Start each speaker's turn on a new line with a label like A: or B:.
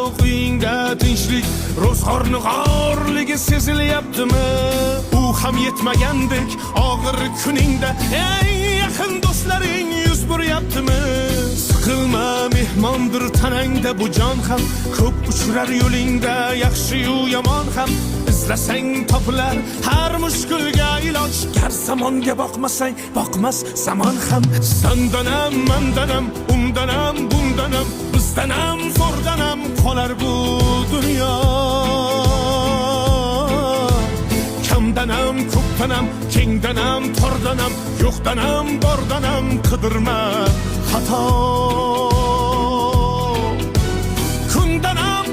A: Uyingda tinchlik, ro'zg'orni g'orligi sezilyaptimi? U ham yetmagandek og'ir kuningda eng yaqin do'stlaring yuz buryaptimi? Siqilma, mehmondir tanangda bu jon ham, ko'p uchrar yo'lingda yaxshi-yu yomon ham. İzlasang topilar har mushkulga iloj, gar zamonga boqmasang boqmas zamon ham. Sandanam, mandanam, undanam, bundanam, bizdanam, zo'rdanam qolar bu dunyo. Kamdanam, ko'pdanam, kengdanam, tordanam, yo'qdanam, bordanam qidirma xato. Kundanam